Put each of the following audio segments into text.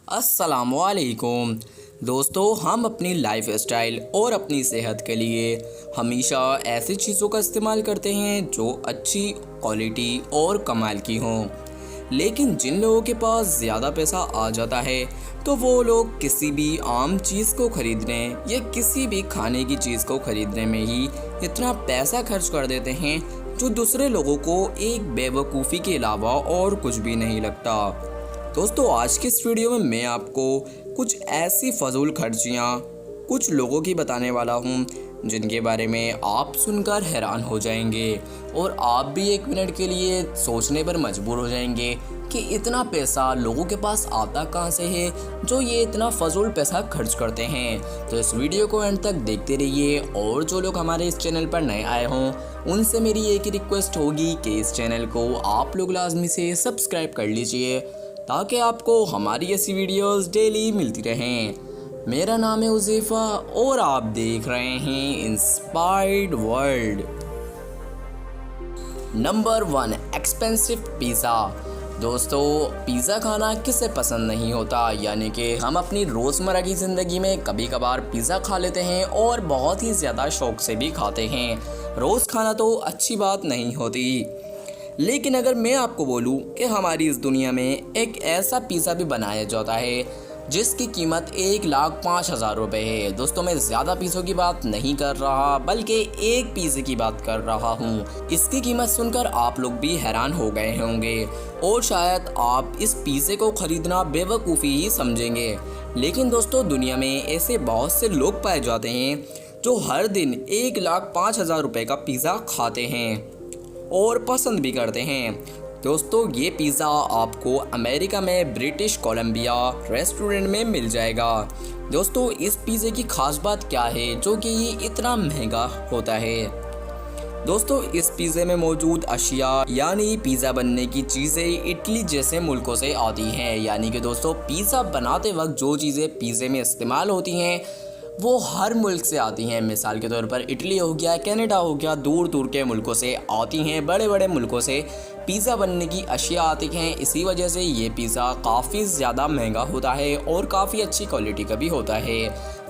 अस्सलामुअलैकुम दोस्तों, हम अपनी लाइफ स्टाइल और अपनी सेहत के लिए हमेशा ऐसी चीज़ों का इस्तेमाल करते हैं जो अच्छी क्वालिटी और कमाल की हों। लेकिन जिन लोगों के पास ज़्यादा पैसा आ जाता है तो वो लोग किसी भी आम चीज़ को ख़रीदने या किसी भी खाने की चीज़ को ख़रीदने में ही इतना पैसा खर्च कर देते हैं जो दूसरे लोगों को एक बेवकूफ़ी के अलावा और कुछ भी नहीं लगता। दोस्तों, आज की इस वीडियो में मैं आपको कुछ ऐसी फजूल खर्चियाँ कुछ लोगों की बताने वाला हूँ जिनके बारे में आप सुनकर हैरान हो जाएंगे और आप भी एक मिनट के लिए सोचने पर मजबूर हो जाएंगे कि इतना पैसा लोगों के पास आता कहाँ से है जो ये इतना फजूल पैसा खर्च करते हैं। तो इस वीडियो को एंड तक देखते रहिए और जो लोग हमारे इस चैनल पर नए आए हों उनसे मेरी एक ही रिक्वेस्ट होगी कि इस चैनल को आप लोग लाजमी से सब्सक्राइब कर लीजिए ताकि आपको हमारी ऐसी वीडियोस डेली मिलती रहें। मेरा नाम है उज़ैफ़ा और आप देख रहे हैं inspired world. Number 1, expensive pizza. दोस्तों, पिज़्ज़ा खाना किसे पसंद नहीं होता, यानी कि हम अपनी रोज़मर्रा की ज़िंदगी में कभी कभार पिज़्ज़ा खा लेते हैं और बहुत ही ज़्यादा शौक़ से भी खाते हैं। रोज़ खाना तो अच्छी बात नहीं होती, लेकिन अगर मैं आपको बोलूं कि हमारी इस दुनिया में एक ऐसा पिज़्ज़ा भी बनाया जाता है जिसकी कीमत 1,05,000 रुपये है। दोस्तों, मैं ज़्यादा पिज़्ज़ों की बात नहीं कर रहा बल्कि एक पिज़्ज़े की बात कर रहा हूँ। इसकी कीमत सुनकर आप लोग भी हैरान हो गए होंगे और शायद आप इस पिज़्ज़े को ख़रीदना बेवकूफ़ी ही समझेंगे। लेकिन दोस्तों, दुनिया में ऐसे बहुत से लोग पाए जाते हैं जो हर दिन 1,05,000 रुपये का पिज़्ज़ा खाते हैं और पसंद भी करते हैं। दोस्तों, ये पिज़्ज़ा आपको अमेरिका में ब्रिटिश कोलंबिया रेस्टोरेंट में मिल जाएगा। दोस्तों, इस पिज़्ज़े की ख़ास बात क्या है जो कि ये इतना महंगा होता है? दोस्तों, इस पिज़्ज़े में मौजूद अशिया यानी पिज़्ज़ा बनने की चीज़ें इटली जैसे मुल्कों से आती हैं। यानी कि दोस्तों, पिज़्ज़ा बनाते वक्त जो चीज़ें पिज़्ज़े में इस्तेमाल होती हैं वो हर मुल्क से आती हैं। मिसाल के तौर पर इटली हो गया, कनाडा हो गया, दूर दूर के मुल्कों से आती हैं। बड़े बड़े मुल्कों से पिज़्ज़ा बनने की अशिया आती हैं। इसी वजह से ये पिज़्ज़ा काफ़ी ज़्यादा महंगा होता है और काफ़ी अच्छी क्वालिटी का भी होता है।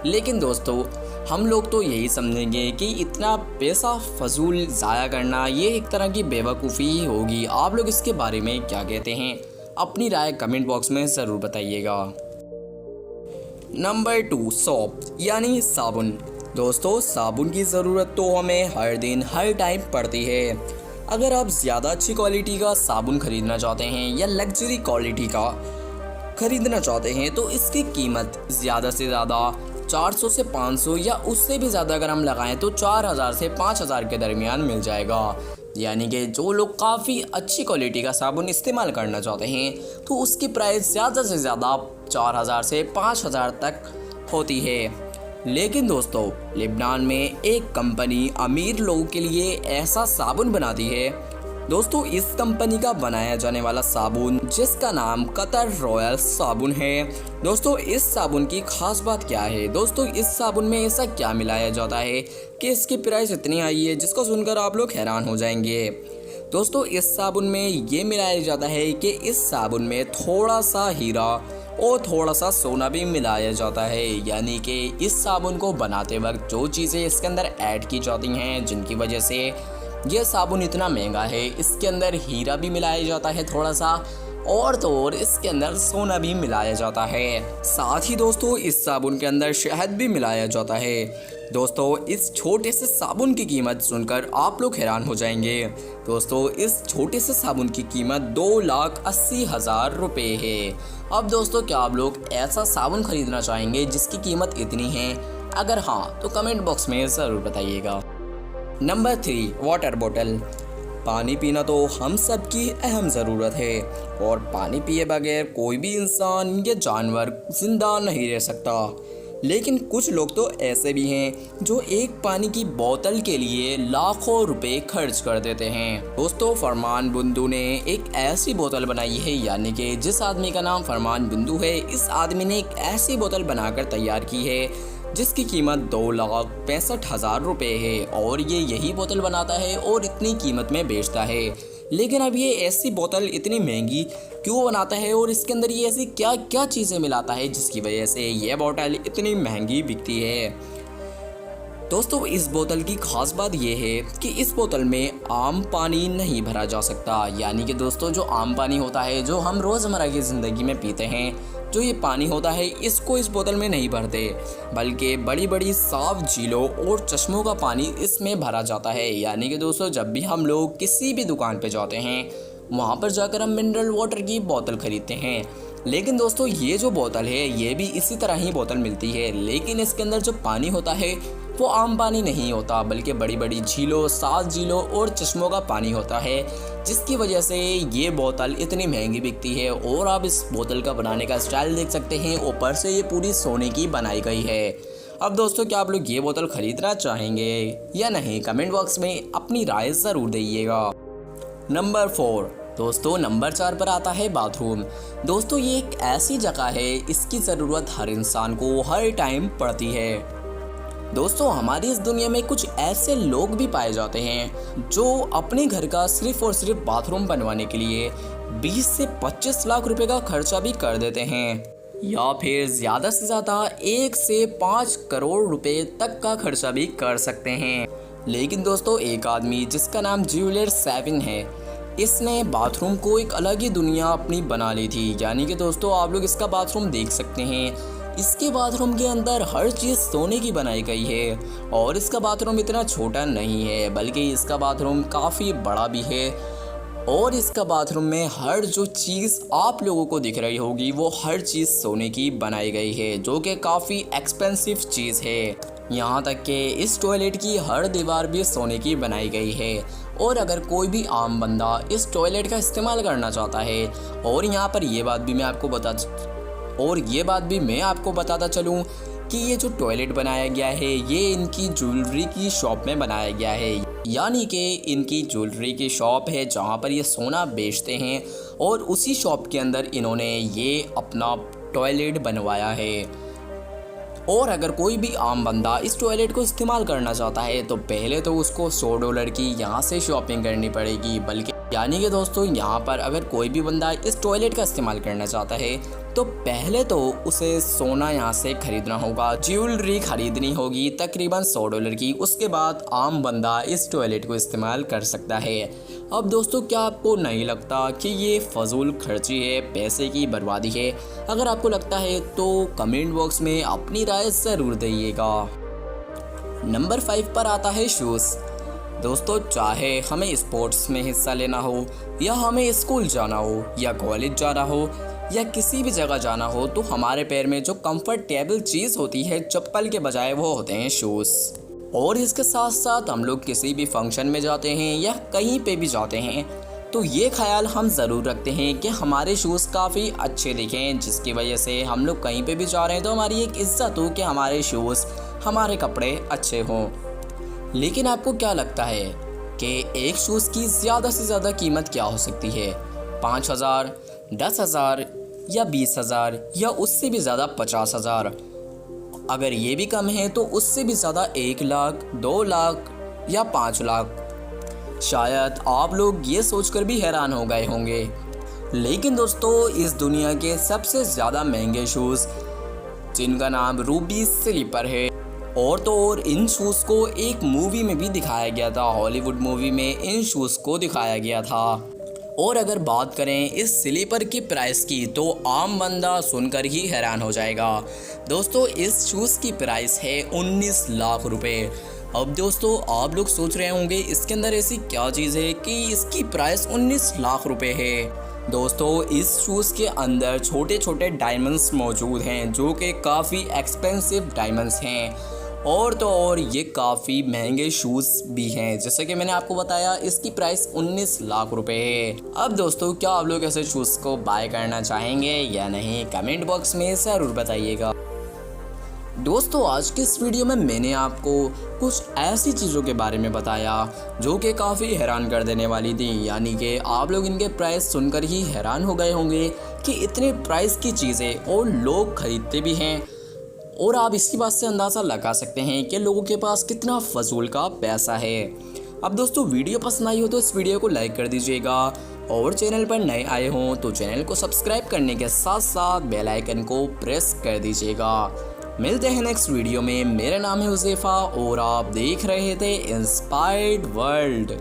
लेकिन दोस्तों, हम लोग तो यही समझेंगे कि इतना पैसा फजूल ज़ाया करना ये एक तरह की बेवकूफ़ी ही होगी। आप लोग इसके बारे में क्या कहते हैं? अपनी राय कमेंट बॉक्स में ज़रूर बताइएगा। नंबर 2, सोप यानी साबुन। दोस्तों, साबुन की ज़रूरत तो हमें हर दिन हर टाइम पड़ती है। अगर आप ज़्यादा अच्छी क्वालिटी का साबुन ख़रीदना चाहते हैं या लग्जरी क्वालिटी का ख़रीदना चाहते हैं तो इसकी कीमत ज़्यादा से ज़्यादा 400 से 500 या उससे भी ज़्यादा अगर हम लगाएं तो 4,000 से 5,000 के दरमियान मिल जाएगा। यानी कि जो लोग काफ़ी अच्छी क्वालिटी का साबुन इस्तेमाल करना चाहते हैं तो उसकी प्राइस ज़्यादा से ज़्यादा 4,000 से 5,000 तक होती है। लेकिन दोस्तों, लेबनान में एक कंपनी अमीर लोगों के लिए ऐसा साबुन बनाती है। दोस्तों, इस कंपनी का बनाया जाने वाला साबुन जिसका नाम कतर रॉयल साबुन है। दोस्तों, इस साबुन की खास बात क्या है? दोस्तों, इस साबुन में ऐसा क्या मिलाया जाता है कि इसकी प्राइस इतनी हाई है जिसको सुनकर आप लोग हैरान हो जाएंगे। दोस्तों, इस साबुन में ये मिलाया जाता है कि इस साबुन में थोड़ा सा हीरा और थोड़ा सा सोना भी मिलाया जाता है। यानी कि इस साबुन को बनाते वक्त जो चीज़ें इसके अंदर ऐड की जाती हैं जिनकी वजह से यह साबुन इतना महंगा है, इसके अंदर हीरा भी मिलाया जाता है थोड़ा सा और तो और इसके अंदर सोना भी मिलाया जाता है। साथ ही दोस्तों, इस साबुन के अंदर शहद भी मिलाया जाता है। दोस्तों, इस छोटे से साबुन की कीमत सुनकर आप लोग हैरान हो जाएंगे। दोस्तों, इस छोटे से साबुन की कीमत 2,80,000 रुपये है। अब दोस्तों, क्या आप लोग ऐसा साबुन खरीदना चाहेंगे जिसकी कीमत इतनी है? अगर हाँ तो कमेंट बॉक्स में ज़रूर बताइएगा। Number 3, water bottle. पानी पीना तो हम सब की अहम ज़रूरत है और पानी पिए बगैर कोई भी इंसान या जानवर जिंदा नहीं रह सकता। लेकिन कुछ लोग तो ऐसे भी हैं जो एक पानी की बोतल के लिए लाखों रुपए खर्च कर देते हैं। दोस्तों, फरमान बुंदू ने एक ऐसी बोतल बनाई है, यानी कि जिस आदमी का नाम फरमान बुंदू है, इस आदमी ने एक ऐसी बोतल बनाकर तैयार की है जिसकी कीमत 2,65,000 रुपये है और ये यही बोतल बनाता है और इतनी कीमत में बेचता है। लेकिन अब ये ऐसी बोतल इतनी महंगी क्यों बनाता है और इसके अंदर ये ऐसी क्या क्या चीज़ें मिलाता है जिसकी वजह से ये बोतल इतनी महंगी बिकती है। दोस्तों इस बोतल की खास बात यह है कि इस बोतल में आम पानी नहीं भरा जा सकता, यानी कि दोस्तों जो आम पानी होता है जो हम रोज़मर्रा की ज़िंदगी में पीते हैं, जो ये पानी होता है इसको इस बोतल में नहीं भरते, बल्कि बड़ी बड़ी साफ झीलों और चश्मों का पानी इसमें भरा जाता है। यानी कि दोस्तों जब भी हम लोग किसी भी दुकान पे जाते हैं वहाँ पर जाकर हम मिनरल वाटर की बोतल खरीदते हैं, लेकिन दोस्तों ये जो बोतल है ये भी इसी तरह ही बोतल मिलती है, लेकिन इसके अंदर जो पानी होता है वो आम पानी नहीं होता, बल्कि बड़ी बड़ी झीलों, सात झीलों और चश्मों का पानी होता है, जिसकी वजह से ये बोतल इतनी महंगी बिकती है। और आप इस बोतल का बनाने का स्टाइल देख सकते हैं, ऊपर से ये पूरी सोने की बनाई गई है। अब दोस्तों क्या आप लोग ये बोतल खरीदना चाहेंगे या नहीं, कमेंट बॉक्स में अपनी राय ज़रूर दीजिएगा। नंबर 4 दोस्तों, नंबर 4 पर आता है बाथरूम। दोस्तों ये एक ऐसी जगह है, इसकी ज़रूरत हर इंसान को हर टाइम पड़ती है। दोस्तों हमारी इस दुनिया में कुछ ऐसे लोग भी पाए जाते हैं जो अपने घर का सिर्फ और सिर्फ बाथरूम बनवाने के लिए 20 से 25 लाख रुपए का खर्चा भी कर देते हैं, या फिर ज़्यादा से ज़्यादा 1 से 5 करोड़ रुपए तक का खर्चा भी कर सकते हैं। लेकिन दोस्तों एक आदमी जिसका नाम ज्यूलियस सैविन है, इसने बाथरूम को एक अलग ही दुनिया अपनी बना ली थी। यानी कि दोस्तों आप लोग इसका बाथरूम देख सकते हैं, इसके बाथरूम के अंदर हर चीज़ सोने की बनाई गई है, और इसका बाथरूम इतना छोटा नहीं है बल्कि इसका बाथरूम काफ़ी बड़ा भी है, और इसका बाथरूम में हर जो चीज़ आप लोगों को दिख रही होगी वो हर चीज़ सोने की बनाई गई है, जो कि काफ़ी एक्सपेंसिव चीज़ है। यहाँ तक कि इस टॉयलेट की हर दीवार भी सोने की बनाई गई है। और अगर कोई भी आम बंदा इस टॉयलेट का इस्तेमाल करना चाहता है, और यहाँ पर ये बात भी मैं आपको बताता चलूँ कि ये जो टॉयलेट बनाया गया है ये इनकी ज्वेलरी की शॉप में बनाया गया है, यानी कि इनकी ज्वेलरी की शॉप है जहाँ पर ये सोना बेचते हैं, और उसी शॉप के अंदर इन्होंने ये अपना टॉयलेट बनवाया है। और अगर कोई भी आम बंदा इस टॉयलेट को इस्तेमाल करना चाहता है तो पहले तो उसको $100 की यहाँ से शॉपिंग करनी पड़ेगी, बल्कि यानी कि दोस्तों यहाँ पर अगर कोई भी बंदा इस टॉयलेट का इस्तेमाल करना चाहता है तो पहले तो उसे सोना यहाँ से खरीदना होगा, ज्वेलरी खरीदनी होगी तकरीबन $100 की, उसके बाद आम बंदा इस टॉयलेट को इस्तेमाल कर सकता है। अब दोस्तों क्या आपको नहीं लगता कि ये फजूल खर्ची है, पैसे की बर्बादी है? अगर आपको लगता है तो कमेंट बॉक्स में अपनी राय ज़रूर दीजिएगा। नंबर 5 पर आता है शूज़। दोस्तों चाहे हमें स्पोर्ट्स में हिस्सा लेना हो, या हमें स्कूल जाना हो, या कॉलेज जाना हो, या किसी भी जगह जाना हो, तो हमारे पैर में जो कंफर्टेबल चीज़ होती है चप्पल के बजाय वो होते हैं शूज़। और इसके साथ साथ हम लोग किसी भी फंक्शन में जाते हैं या कहीं पे भी जाते हैं तो ये ख्याल हम ज़रूर रखते हैं कि हमारे शूज़ काफ़ी अच्छे दिखें, जिसकी वजह से हम लोग कहीं पे भी जा रहे हैं तो हमारी एक इज़्ज़त हो कि हमारे शूज़, हमारे कपड़े अच्छे हों। लेकिन आपको क्या लगता है कि एक शूज़ की ज़्यादा से ज़्यादा कीमत क्या हो सकती है? 5,000, 10,000 या 20,000, या उससे भी ज़्यादा 50,000? अगर ये भी कम है तो उससे भी ज़्यादा 1 लाख, 2 लाख या 5 लाख। शायद आप लोग ये सोचकर भी हैरान हो गए होंगे। लेकिन दोस्तों इस दुनिया के सबसे ज़्यादा महंगे शूज़, जिनका नाम रूबी स्लीपर है, और तो और इन शूज़ को एक मूवी में भी दिखाया गया था, हॉलीवुड मूवी में इन शूज़ को दिखाया गया था। और अगर बात करें इस स्लीपर की प्राइस की तो आम बंदा सुनकर ही हैरान हो जाएगा। दोस्तों इस शूज़ की प्राइस है 19 लाख रुपए। अब दोस्तों आप लोग सोच रहे होंगे इसके अंदर ऐसी क्या चीज़ है कि इसकी प्राइस 19 लाख रुपए है। दोस्तों इस शूज़ के अंदर छोटे छोटे डायमंड्स मौजूद हैं, जो कि काफ़ी एक्सपेंसिव डायमंड्स हैं, और तो और ये काफ़ी महंगे शूज़ भी हैं। जैसे कि मैंने आपको बताया इसकी प्राइस 19 लाख रुपए है। अब दोस्तों क्या आप लोग ऐसे शूज़ को बाय करना चाहेंगे या नहीं, कमेंट बॉक्स में ज़रूर बताइएगा। दोस्तों आज के इस वीडियो में मैंने आपको कुछ ऐसी चीज़ों के बारे में बताया जो कि काफ़ी हैरान कर देने वाली थी, यानी कि आप लोग इनके प्राइस सुनकर ही हैरान हो गए होंगे कि इतने प्राइस की चीज़ें और लोग खरीदते भी हैं। और आप इसी बात से अंदाज़ा लगा सकते हैं कि लोगों के पास कितना फजूल का पैसा है। अब दोस्तों वीडियो पसंद आई हो तो इस वीडियो को लाइक कर दीजिएगा और चैनल पर नए आए हों तो चैनल को सब्सक्राइब करने के साथ साथ बेल आइकन को प्रेस कर दीजिएगा। मिलते हैं नेक्स्ट वीडियो में। मेरा नाम है हुज़ैफा और आप देख रहे थे इंस्पायर्ड वर्ल्ड।